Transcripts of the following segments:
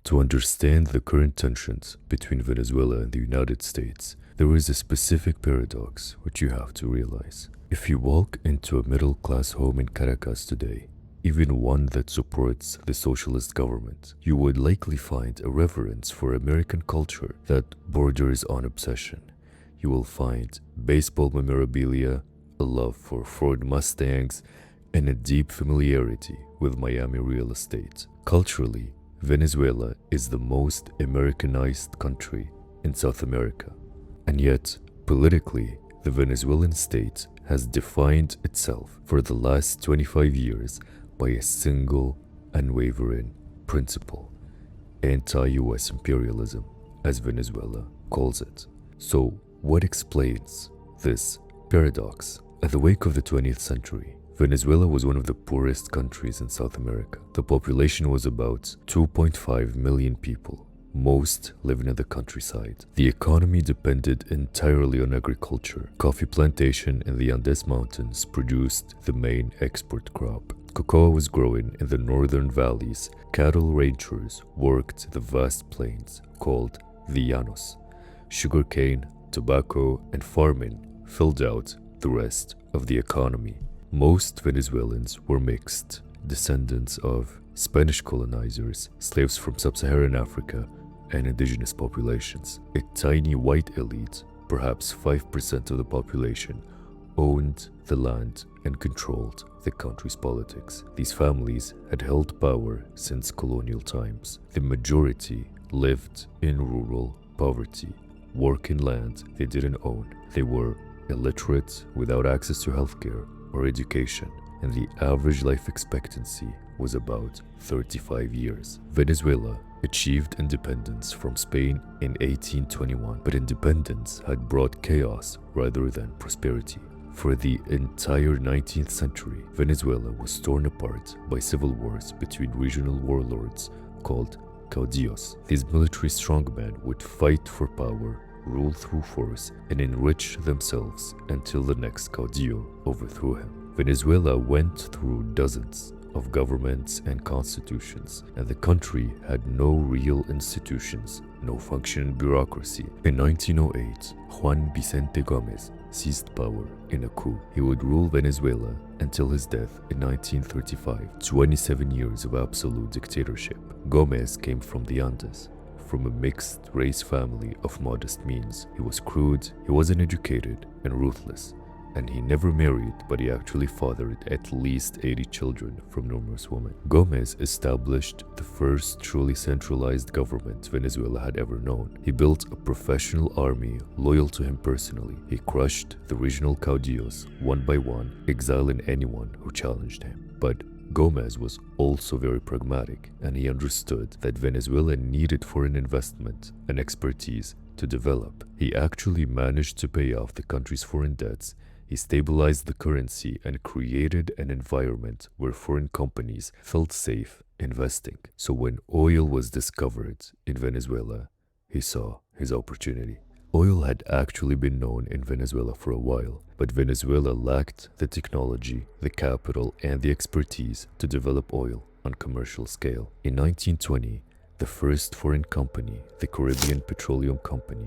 To understand the current tensions between Venezuela and the United States, there is a specific paradox which you have to realize. If you walk into a middle-class home in Caracas today, even one that supports the socialist government, you would likely find a reverence for American culture that borders on obsession. You will find baseball memorabilia, a love for Ford Mustangs, and a deep familiarity with Miami real estate. Culturally, Venezuela is the most Americanized country in South America. And yet, politically, the Venezuelan state has defined itself for the last 25 years by a single, unwavering principle: anti-US imperialism, as Venezuela calls it. So, what explains this paradox? At the wake of the 20th century, Venezuela was one of the poorest countries in South America. The population was about 2.5 million people, most living in the countryside. The economy depended entirely on agriculture. Coffee plantation in the Andes Mountains produced the main export crop. Cocoa was growing in the northern valleys. Cattle ranchers worked the vast plains called the Llanos. Sugarcane, tobacco, and farming filled out the rest of the economy. Most Venezuelans were mixed, descendants of Spanish colonizers, slaves from sub-Saharan Africa, and indigenous populations. A tiny white elite, perhaps 5% of the population, owned the land and controlled the country's politics. These families had held power since colonial times. The majority lived in rural poverty, working land they didn't own. They were illiterate, without access to healthcare or education, and the average life expectancy was about 35 years. Venezuela achieved independence from Spain in 1821, but independence had brought chaos rather than prosperity. For the entire 19th century, Venezuela was torn apart by civil wars between regional warlords called caudillos. These military strongmen would fight for power, rule through force, and enrich themselves until the next caudillo overthrew him. Venezuela went through dozens of governments and constitutions, and the country had no real institutions, no functioning bureaucracy. In 1908, Juan Vicente Gómez seized power in a coup. He would rule Venezuela until his death in 1935, 27 years of absolute dictatorship. Gómez came from the Andes, from a mixed-race family of modest means. He was crude, he wasn't educated, and ruthless. And he never married, but he actually fathered at least 80 children from numerous women. Gómez established the first truly centralized government Venezuela had ever known. He built a professional army loyal to him personally. He crushed the regional caudillos one by one, exiling anyone who challenged him. But Gómez was also very pragmatic, and he understood that Venezuela needed foreign investment and expertise to develop. He actually managed to pay off the country's foreign debts. He stabilized the currency and created an environment where foreign companies felt safe investing. So when oil was discovered in Venezuela, he saw his opportunity. Oil had actually been known in Venezuela for a while, but Venezuela lacked the technology, the capital, and the expertise to develop oil on commercial scale. In 1920, the first foreign company, the Caribbean Petroleum Company,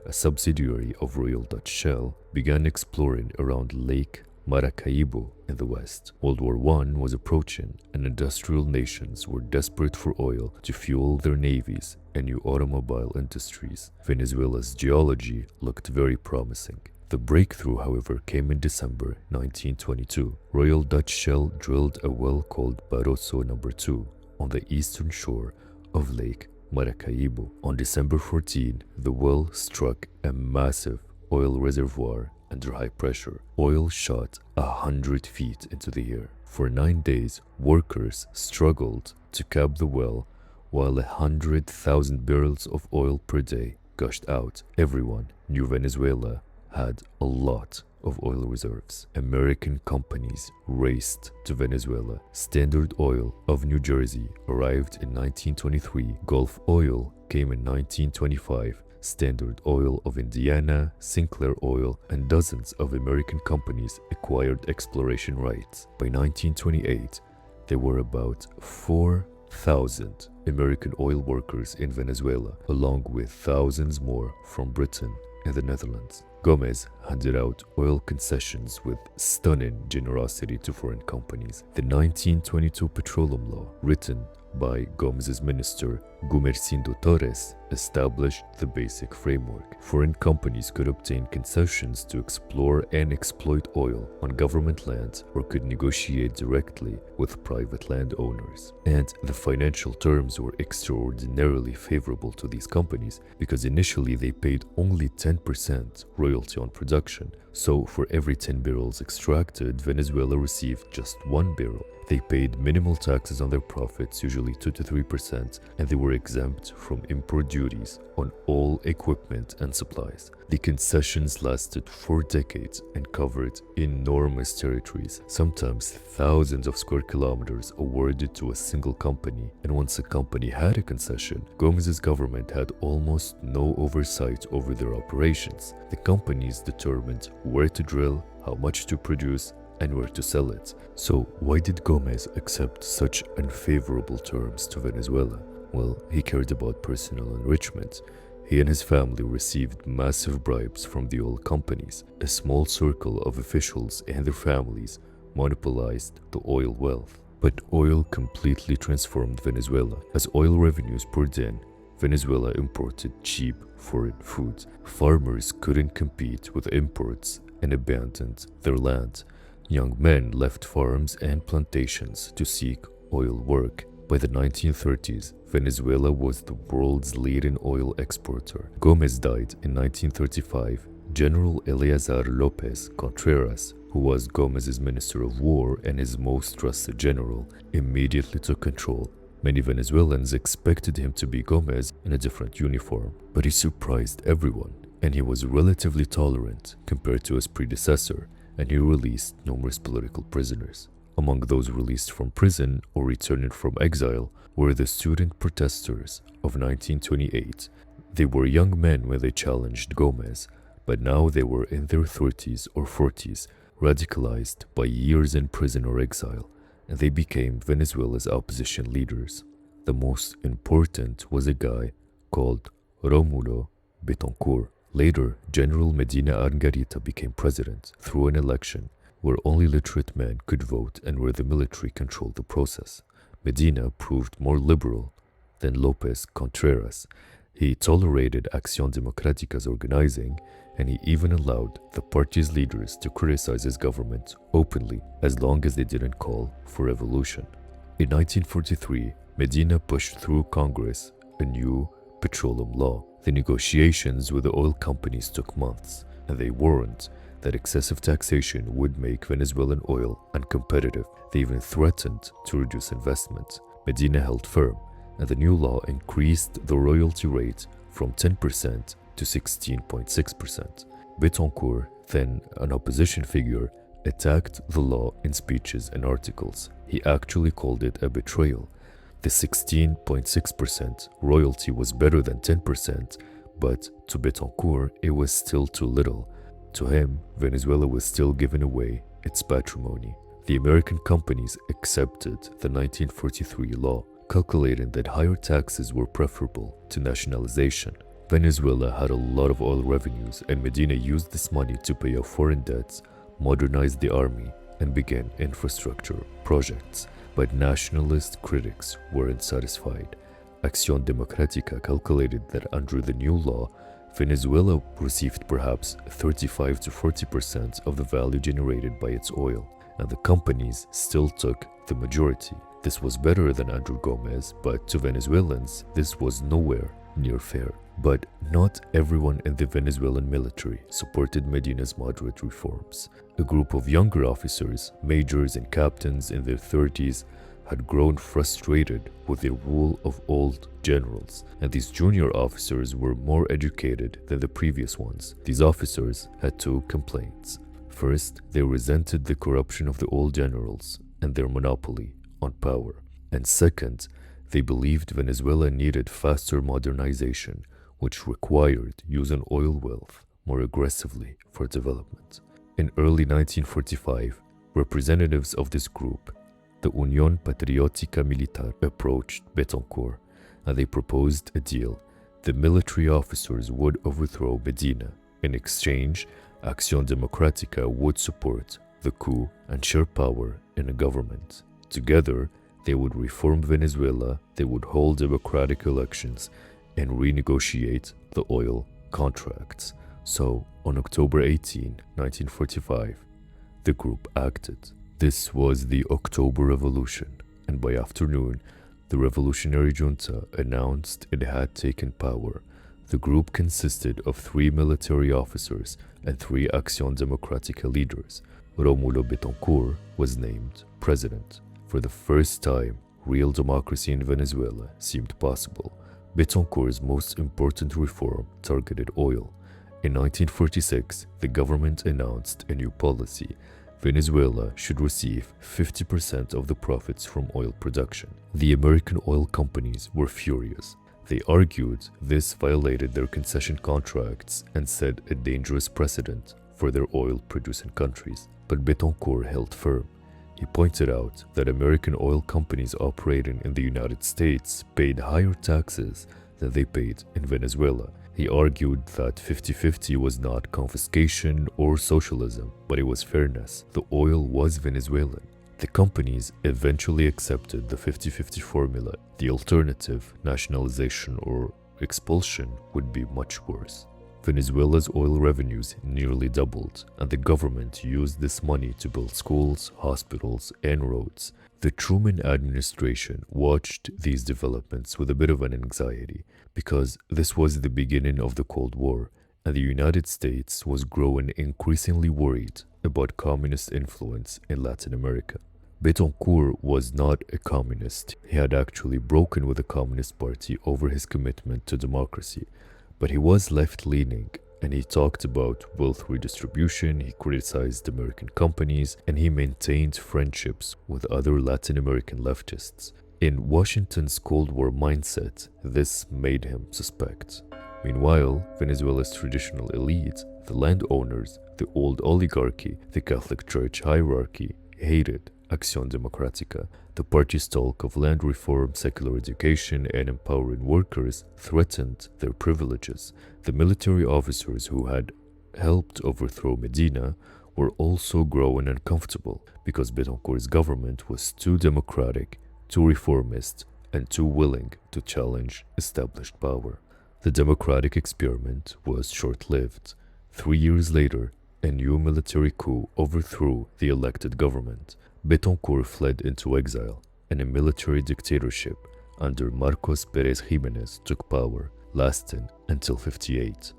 a subsidiary of Royal Dutch Shell, began exploring around Lake Maracaibo in the west. World War I was approaching, and industrial nations were desperate for oil to fuel their navies and new automobile industries. Venezuela's geology looked very promising. The breakthrough, however, came in December 1922. Royal Dutch Shell drilled a well called Barroso No. 2 on the eastern shore of Lake Maracaibo. On December 14, the well struck a massive oil reservoir under high pressure. Oil shot 100 feet into the air. For 9 days, workers struggled to cap the well while 100,000 barrels of oil per day gushed out. Everyone knew Venezuela had a lot of oil reserves. American companies raced to Venezuela. Standard Oil of New Jersey arrived in 1923. Gulf Oil came in 1925. Standard Oil of Indiana, Sinclair Oil, and dozens of American companies acquired exploration rights. By 1928, there were about 4 100,000 American oil workers in Venezuela, along with thousands more from Britain and the Netherlands. Gomez handed out oil concessions with stunning generosity to foreign companies. The 1922 Petroleum Law, written by Gomez's minister Gumercindo Torres, established the basic framework. Foreign companies could obtain concessions to explore and exploit oil on government land or could negotiate directly with private landowners. And the financial terms were extraordinarily favorable to these companies because initially they paid only 10% royalty on production. So for every 10 barrels extracted, Venezuela received just 1 barrel. They paid minimal taxes on their profits, usually 2 to 3%, and they were exempt from import duties on all equipment and supplies. The concessions lasted 4 decades and covered enormous territories, sometimes thousands of square kilometers awarded to a single company. And once a company had a concession, Gomez's government had almost no oversight over their operations. The companies determined where to drill, how much to produce, and where to sell it. So why did Gomez accept such unfavorable terms to Venezuela? Well, he cared about personal enrichment. He and his family received massive bribes from the oil companies. A small circle of officials and their families monopolized the oil wealth. But oil completely transformed Venezuela. As oil revenues poured in, Venezuela imported cheap foreign foods. Farmers couldn't compete with imports and abandoned their land. Young men left farms and plantations to seek oil work. By the 1930s, Venezuela was the world's leading oil exporter. Gomez died in 1935. General Eleazar Lopez Contreras, who was Gomez's Minister of War and his most trusted general, immediately took control. Many Venezuelans expected him to be Gomez in a different uniform, but he surprised everyone, and he was relatively tolerant compared to his predecessor, and he released numerous political prisoners. Among those released from prison or returning from exile were the student protesters of 1928. They were young men when they challenged Gomez, but now they were in their 30s or 40s, radicalized by years in prison or exile, and they became Venezuela's opposition leaders. The most important was a guy called Rómulo Betancourt. Later, General Medina Angarita became president through an election where only literate men could vote and where the military controlled the process. Medina proved more liberal than Lopez Contreras. He tolerated Acción Democrática's organizing, and he even allowed the party's leaders to criticize his government openly as long as they didn't call for revolution. In 1943, Medina pushed through Congress a new petroleum law. The negotiations with the oil companies took months, and they warned that excessive taxation would make Venezuelan oil uncompetitive. They even threatened to reduce investment. Medina held firm, and the new law increased the royalty rate from 10% to 16.6%. Betancourt, then an opposition figure, attacked the law in speeches and articles. He actually called it a betrayal. The 16.6% royalty was better than 10%, but to Betancourt, it was still too little. To him, Venezuela was still giving away its patrimony. The American companies accepted the 1943 law, calculating that higher taxes were preferable to nationalization. Venezuela had a lot of oil revenues, and Medina used this money to pay off foreign debts, modernize the army, and begin infrastructure projects. But nationalist critics weren't satisfied. Acción Democrática calculated that under the new law, Venezuela received perhaps 35 to 40% of the value generated by its oil, and the companies still took the majority. This was better than under Gomez, but to Venezuelans, this was nowhere near fair. But not everyone in the Venezuelan military supported Medina's moderate reforms. A group of younger officers, majors and captains in their 30s, had grown frustrated with the rule of old generals, and these junior officers were more educated than the previous ones. These officers had two complaints. First, they resented the corruption of the old generals and their monopoly on power. And second, they believed Venezuela needed faster modernization, which required using oil wealth more aggressively for development. In early 1945, representatives of this group the Unión Patriótica Militar approached Betancourt and they proposed a deal. The military officers would overthrow Medina. In exchange, Acción Democrática would support the coup and share power in a government. Together, they would reform Venezuela, they would hold democratic elections, and renegotiate the oil contracts. So, on October 18, 1945, the group acted. This was the October Revolution, and by afternoon, the revolutionary junta announced it had taken power. The group consisted of 3 military officers and 3 Acción Democrática leaders. Rómulo Betancourt was named president. For the first time, real democracy in Venezuela seemed possible. Betancourt's most important reform targeted oil. In 1946, the government announced a new policy. Venezuela should receive 50% of the profits from oil production. The American oil companies were furious. They argued this violated their concession contracts and set a dangerous precedent for their oil-producing countries. But Betancourt held firm. He pointed out that American oil companies operating in the United States paid higher taxes than they paid in Venezuela. He argued that 50-50 was not confiscation or socialism, but it was fairness. The oil was Venezuelan. The companies eventually accepted the 50-50 formula. The alternative, nationalization or expulsion, would be much worse. Venezuela's oil revenues nearly doubled, and the government used this money to build schools, hospitals, and roads. The Truman administration watched these developments with a bit of an anxiety because this was the beginning of the Cold War, and the United States was growing increasingly worried about communist influence in Latin America. Betancourt was not a communist. He had actually broken with the Communist Party over his commitment to democracy. But he was left-leaning, and he talked about wealth redistribution, he criticized American companies, and he maintained friendships with other Latin American leftists. In Washington's Cold War mindset, this made him suspect. Meanwhile, Venezuela's traditional elite, the landowners, the old oligarchy, the Catholic Church hierarchy, hated Acción Democrática. The party's talk of land reform, secular education, and empowering workers threatened their privileges. The military officers who had helped overthrow Medina were also growing uncomfortable because Betancourt's government was too democratic, too reformist, and too willing to challenge established power. The democratic experiment was short-lived. 3 years later, a new military coup overthrew the elected government. Betancourt fled into exile, and a military dictatorship under Marcos Pérez Jiménez took power, lasting until 1958.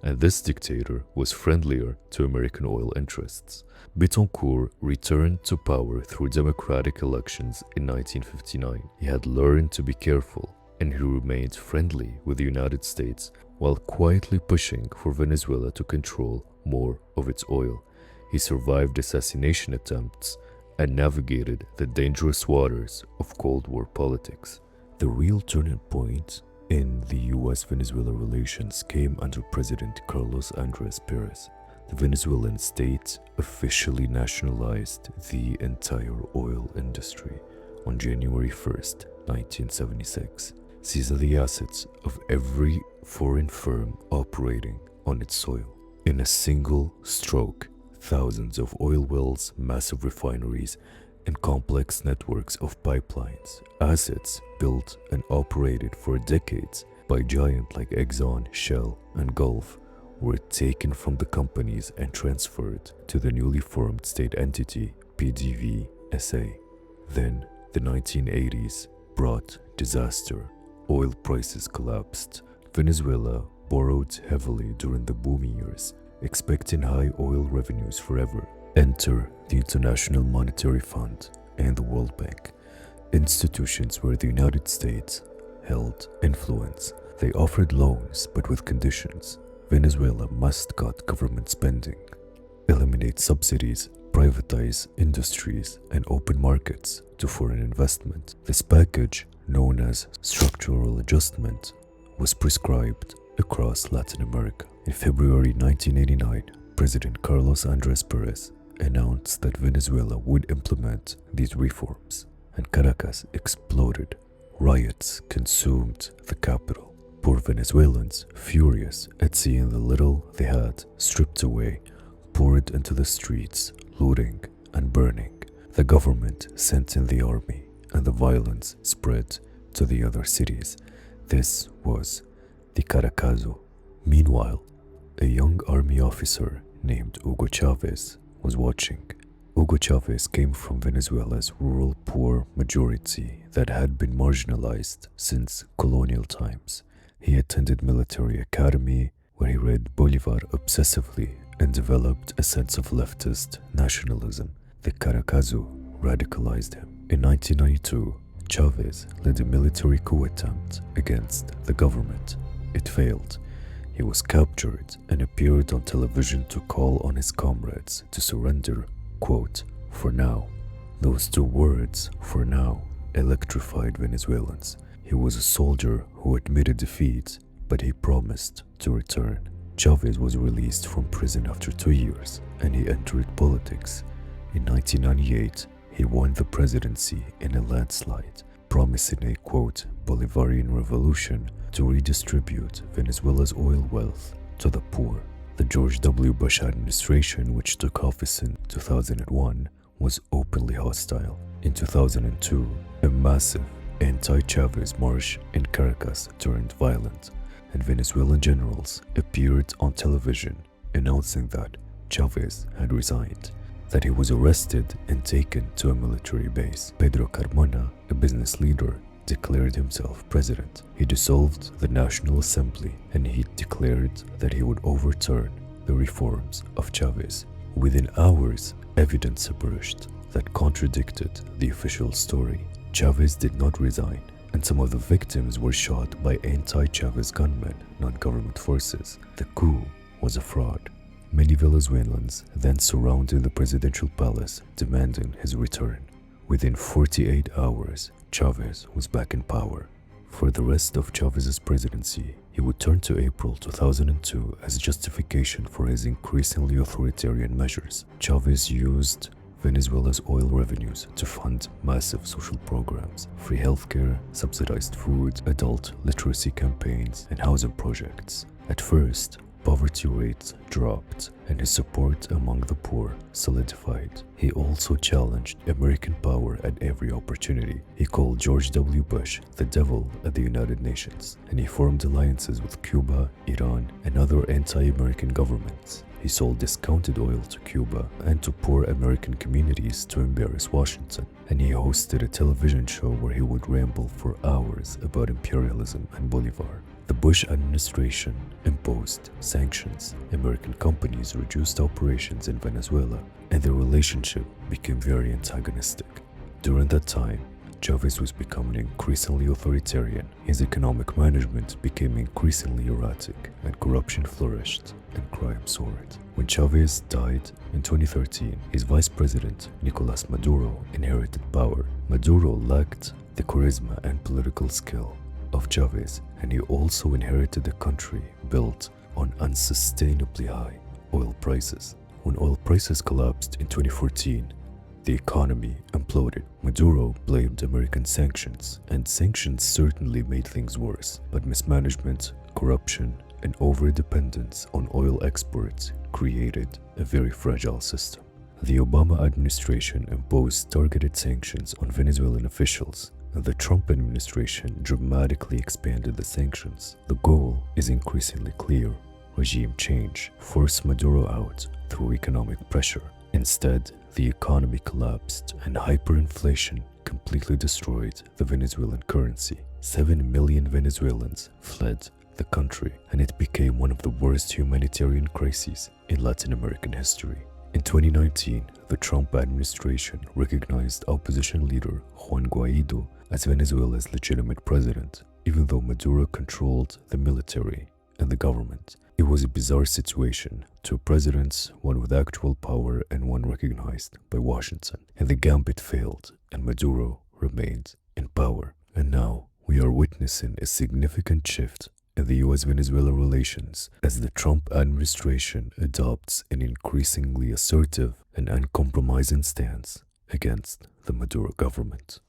And this dictator was friendlier to American oil interests. Betancourt returned to power through democratic elections in 1959. He had learned to be careful, and he remained friendly with the United States while quietly pushing for Venezuela to control more of its oil. He survived assassination attempts and navigated the dangerous waters of Cold War politics. The real turning point in the US-Venezuela relations came under President Carlos Andrés Pérez. The Venezuelan state officially nationalized the entire oil industry on January 1st, 1976, seizing the assets of every foreign firm operating on its soil. In a single stroke, thousands of oil wells, massive refineries, and complex networks of pipelines, assets built and operated for decades by giants like Exxon, Shell, and Gulf, were taken from the companies and transferred to the newly formed state entity, PDVSA. Then, the 1980s brought disaster. Oil prices collapsed. Venezuela borrowed heavily during the boom years, expecting high oil revenues forever. Enter the International Monetary Fund and the World Bank, institutions where the United States held influence. They offered loans, but with conditions. Venezuela must cut government spending, eliminate subsidies, privatize industries, and open markets to foreign investment. This package, known as structural adjustment, was prescribed across Latin America. In February 1989, President Carlos Andrés Pérez announced that Venezuela would implement these reforms, and Caracas exploded. Riots consumed the capital. Poor Venezuelans, furious at seeing the little they had stripped away, poured into the streets, looting and burning. The government sent in the army, and the violence spread to the other cities. This was the Caracazo. Meanwhile, a young army officer named Hugo Chávez was watching. Hugo Chávez came from Venezuela's rural poor majority that had been marginalized since colonial times. He attended military academy where he read Bolivar obsessively and developed a sense of leftist nationalism. The Caracazo radicalized him. In 1992, Chávez led a military coup attempt against the government. It failed. He was captured and appeared on television to call on his comrades to surrender, quote, "for now." Those two words, "for now," electrified Venezuelans. He was a soldier who admitted defeat, but he promised to return. Chávez was released from prison after 2 years, and he entered politics. In 1998, he won the presidency in a landslide, promising a, quote, "Bolivarian revolution" to redistribute Venezuela's oil wealth to the poor. The George W. Bush administration, which took office in 2001, was openly hostile. In 2002, a massive anti-Chávez march in Caracas turned violent, and Venezuelan generals appeared on television announcing that Chávez had resigned, that he was arrested and taken to a military base. Pedro Carmona, a business leader, declared himself president. He dissolved the National Assembly, and he declared that he would overturn the reforms of Chávez. Within hours, evidence emerged that contradicted the official story. Chávez did not resign, and some of the victims were shot by anti-Chávez gunmen, non-government forces. The coup was a fraud. Many Venezuelans then surrounded the presidential palace, demanding his return. Within 48 hours, Chávez was back in power. For the rest of Chávez's presidency, he would turn to April 2002 as justification for his increasingly authoritarian measures. Chávez used Venezuela's oil revenues to fund massive social programs, free healthcare, subsidized food, adult literacy campaigns, and housing projects. At first, poverty rates dropped, and his support among the poor solidified. He also challenged American power at every opportunity. He called George W. Bush the devil at the United Nations, and he formed alliances with Cuba, Iran, and other anti-American governments. He sold discounted oil to Cuba and to poor American communities to embarrass Washington, and he hosted a television show where he would ramble for hours about imperialism and Bolivar. The Bush administration imposed sanctions. American companies reduced operations in Venezuela, and the relationship became very antagonistic. During that time, Chávez was becoming increasingly authoritarian. His economic management became increasingly erratic, and corruption flourished, and crime soared. When Chávez died in 2013, his vice president, Nicolás Maduro, inherited power. Maduro lacked the charisma and political skill of Chávez, and he also inherited a country built on unsustainably high oil prices. When oil prices collapsed in 2014, the economy imploded. Maduro blamed American sanctions, and sanctions certainly made things worse, but mismanagement, corruption, and over-dependence on oil exports created a very fragile system. The Obama administration imposed targeted sanctions on Venezuelan officials, and the Trump administration dramatically expanded the sanctions. The goal is increasingly clear: regime change, force Maduro out through economic pressure. Instead, the economy collapsed, and hyperinflation completely destroyed the Venezuelan currency. 7 million Venezuelans fled the country, and it became one of the worst humanitarian crises in Latin American history. In 2019, the Trump administration recognized opposition leader Juan Guaido as Venezuela's legitimate president, even though Maduro controlled the military and the government. It was a bizarre situation: two presidents, one with actual power and one recognized by Washington. And the gambit failed, and Maduro remained in power. And now we are witnessing a significant shift in the US-Venezuela relations as the Trump administration adopts an increasingly assertive and uncompromising stance against the Maduro government.